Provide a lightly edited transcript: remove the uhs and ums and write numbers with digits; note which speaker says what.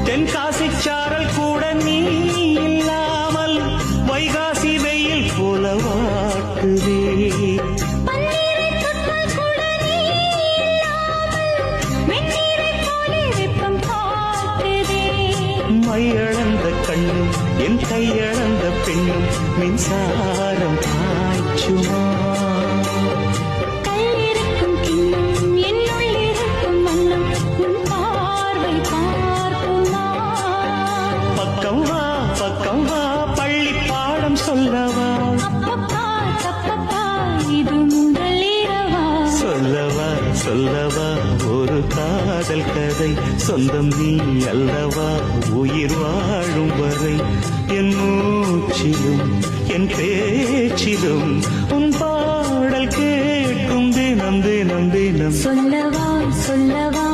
Speaker 1: தென்காசி சாரல் கூட நீ இல்லாமல் வைகாசி வெயில் போல வாட்டுதே. மையளந்த கண்ணும் என் கையளந்த பெண்ணும் மின்சாரம் பாய்ச்சுமா. பக்கம் வா பக்கம் வா பள்ளி பாடம் சொல்லவா.
Speaker 2: இது முதலிரவா
Speaker 1: சொல்லவா சொல்லவா ஒரு காதல் கதை. சொந்தம் நீ அல்லவா உயிர் வாழும் வரை. என் மூச்சிலும் என் பேச்சிலும் உன் பாடல் கேட்கும் தினம் தினம் தினம்.
Speaker 2: சொல்லவா சொல்லவா